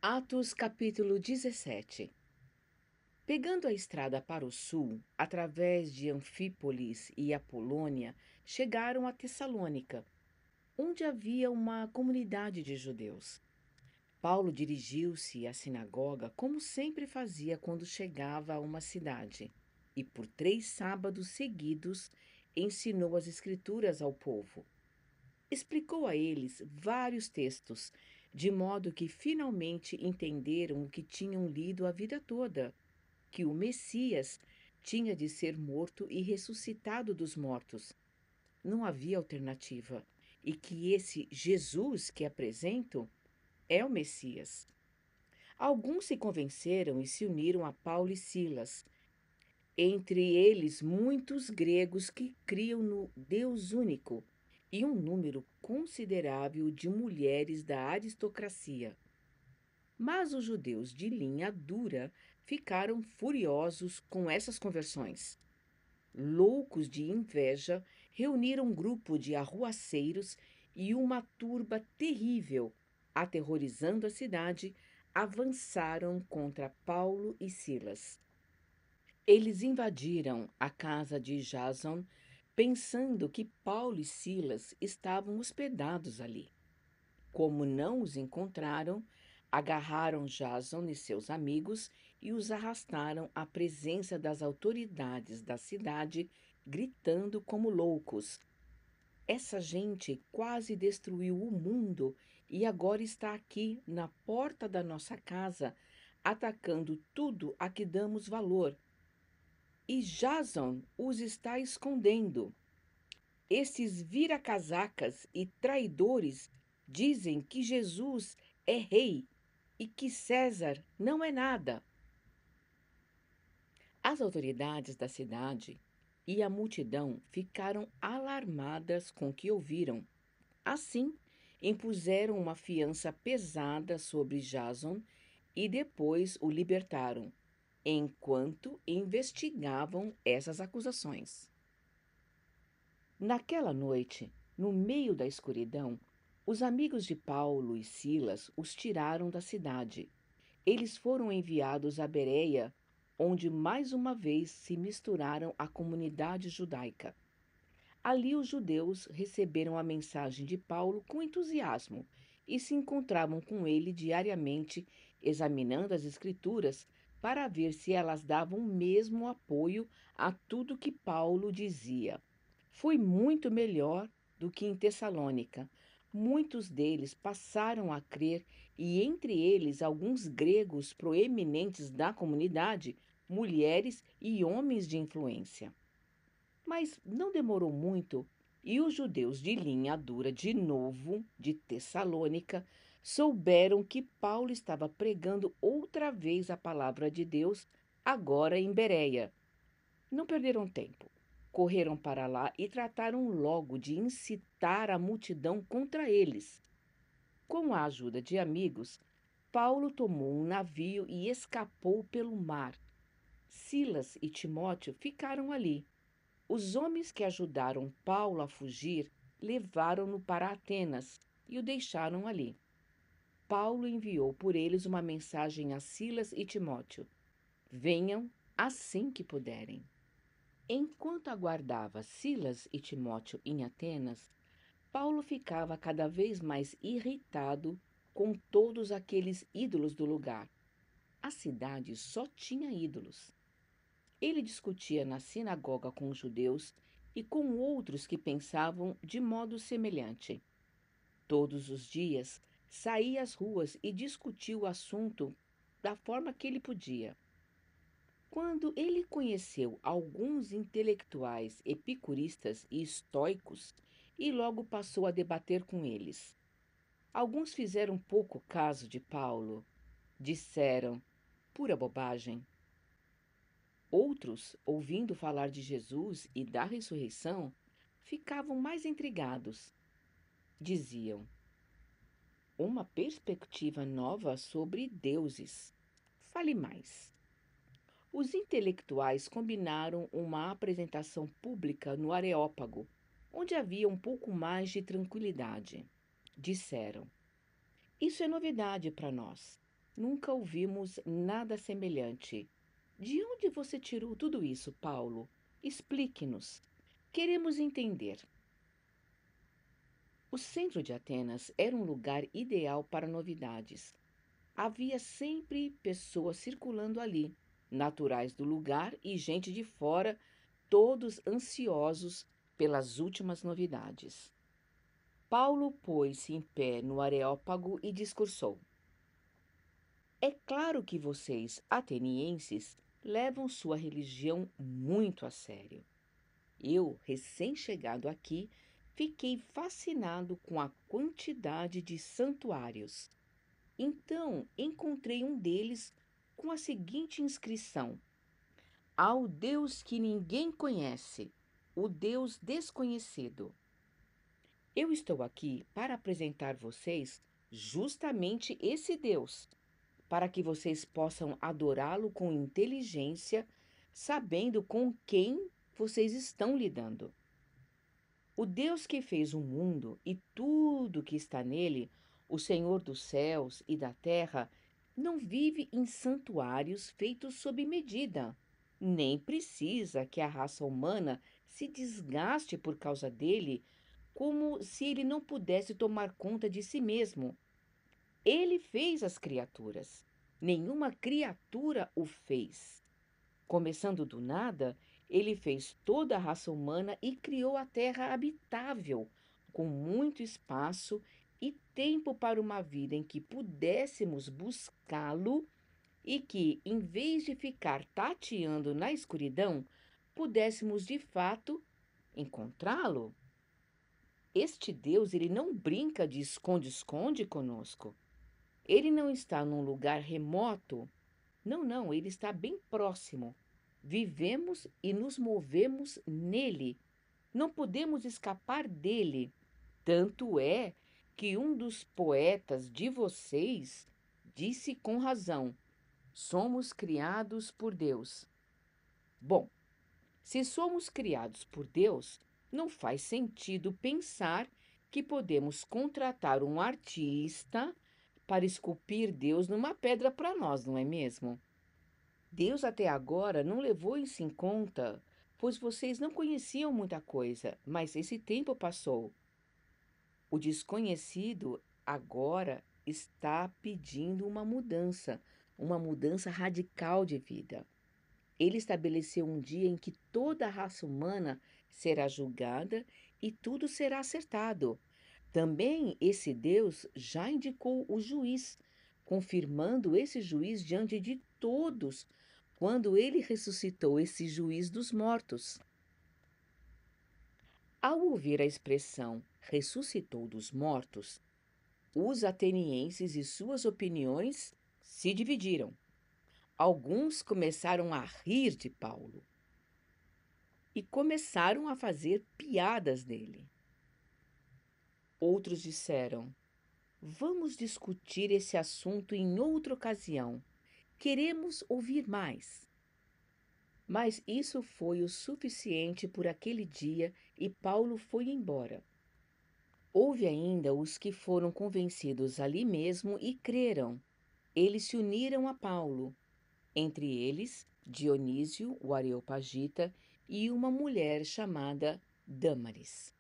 Atos capítulo 17. Pegando a estrada para o sul, através de Anfípolis e Apolônia, chegaram a Tessalônica, onde havia uma comunidade de judeus. Paulo dirigiu-se à sinagoga como sempre fazia quando chegava a uma cidade, e por 3 sábados seguidos ensinou as Escrituras ao povo. Explicou a eles vários textos, de modo que finalmente entenderam o que tinham lido a vida toda, que o Messias tinha de ser morto e ressuscitado dos mortos. Não havia alternativa, e que esse Jesus que apresento é o Messias. Alguns se convenceram e se uniram a Paulo e Silas, entre eles muitos gregos que criam no Deus único, e um número considerável de mulheres da aristocracia. Mas os judeus de linha dura ficaram furiosos com essas conversões. Loucos de inveja, reuniram um grupo de arruaceiros e uma turba terrível, aterrorizando a cidade, avançaram contra Paulo e Silas. Eles invadiram a casa de Jason, pensando que Paulo e Silas estavam hospedados ali. Como não os encontraram, agarraram Jason e seus amigos e os arrastaram à presença das autoridades da cidade, gritando como loucos: Essa gente quase destruiu o mundo e agora está aqui na porta da nossa casa, atacando tudo a que damos valor. E Jason os está escondendo. Esses vira-casacas e traidores dizem que Jesus é rei e que César não é nada. As autoridades da cidade e a multidão ficaram alarmadas com o que ouviram. Assim, impuseram uma fiança pesada sobre Jason e depois o libertaram, enquanto investigavam essas acusações. Naquela noite, no meio da escuridão, os amigos de Paulo e Silas os tiraram da cidade. Eles foram enviados a Bereia, onde mais uma vez se misturaram à comunidade judaica. Ali os judeus receberam a mensagem de Paulo com entusiasmo e se encontravam com ele diariamente, examinando as Escrituras para ver se elas davam o mesmo apoio a tudo que Paulo dizia. Foi muito melhor do que em Tessalônica. Muitos deles passaram a crer, e entre eles alguns gregos proeminentes da comunidade, mulheres e homens de influência. Mas não demorou muito e os judeus de linha dura de novo, de Tessalônica, souberam que Paulo estava pregando outra vez a palavra de Deus, agora em Bereia. Não perderam tempo. Correram para lá e trataram logo de incitar a multidão contra eles. Com a ajuda de amigos, Paulo tomou um navio e escapou pelo mar. Silas e Timóteo ficaram ali. Os homens que ajudaram Paulo a fugir levaram-no para Atenas e o deixaram ali. Paulo enviou por eles uma mensagem a Silas e Timóteo: Venham assim que puderem. Enquanto aguardava Silas e Timóteo em Atenas, Paulo ficava cada vez mais irritado com todos aqueles ídolos do lugar. A cidade só tinha ídolos. Ele discutia na sinagoga com os judeus e com outros que pensavam de modo semelhante. Todos os dias saía às ruas e discutia o assunto da forma que ele podia. Quando ele conheceu alguns intelectuais epicuristas e estoicos, e logo passou a debater com eles. Alguns fizeram pouco caso de Paulo. Disseram, pura bobagem. Outros, ouvindo falar de Jesus e da ressurreição, ficavam mais intrigados. Diziam, uma perspectiva nova sobre deuses. Fale mais. Os intelectuais combinaram uma apresentação pública no Areópago, onde havia um pouco mais de tranquilidade. Disseram: Isso é novidade para nós. Nunca ouvimos nada semelhante. De onde você tirou tudo isso, Paulo? Explique-nos. Queremos entender. O centro de Atenas era um lugar ideal para novidades. Havia sempre pessoas circulando ali, naturais do lugar e gente de fora, todos ansiosos pelas últimas novidades. Paulo pôs-se em pé no Areópago e discursou. É claro que vocês, atenienses, levam sua religião muito a sério. Eu, recém-chegado aqui, fiquei fascinado com a quantidade de santuários. Então, encontrei um deles com a seguinte inscrição: Ao Deus que ninguém conhece, o Deus desconhecido. Eu estou aqui para apresentar vocês justamente esse Deus, para que vocês possam adorá-lo com inteligência, sabendo com quem vocês estão lidando. O Deus que fez o mundo e tudo que está nele, o Senhor dos céus e da terra, não vive em santuários feitos sob medida, nem precisa que a raça humana se desgaste por causa dele, como se ele não pudesse tomar conta de si mesmo. Ele fez as criaturas. Nenhuma criatura o fez. Começando do nada, ele fez toda a raça humana e criou a terra habitável, com muito espaço e tempo para uma vida em que pudéssemos buscá-lo e que, em vez de ficar tateando na escuridão, pudéssemos de fato encontrá-lo. Este Deus, ele não brinca de esconde-esconde conosco. Ele não está num lugar remoto. Não, não, ele está bem próximo. Vivemos e nos movemos nele. Não podemos escapar dele. Tanto é que um dos poetas de vocês disse com razão: somos criados por Deus. Bom, se somos criados por Deus, não faz sentido pensar que podemos contratar um artista para esculpir Deus numa pedra para nós, não é mesmo? Deus até agora não levou isso em conta, pois vocês não conheciam muita coisa, mas esse tempo passou. O desconhecido agora está pedindo uma mudança radical de vida. Ele estabeleceu um dia em que toda a raça humana será julgada e tudo será acertado. Também esse Deus já indicou o juiz, confirmando esse juiz diante de todos, quando ele ressuscitou esse juiz dos mortos. Ao ouvir a expressão ressuscitou dos mortos, os atenienses e suas opiniões se dividiram. Alguns começaram a rir de Paulo e começaram a fazer piadas dele. Outros disseram: Vamos discutir esse assunto em outra ocasião. Queremos ouvir mais. Mas isso foi o suficiente por aquele dia e Paulo foi embora. Houve ainda os que foram convencidos ali mesmo e creram. Eles se uniram a Paulo, entre eles Dionísio, o Areopagita, e uma mulher chamada Dâmaris.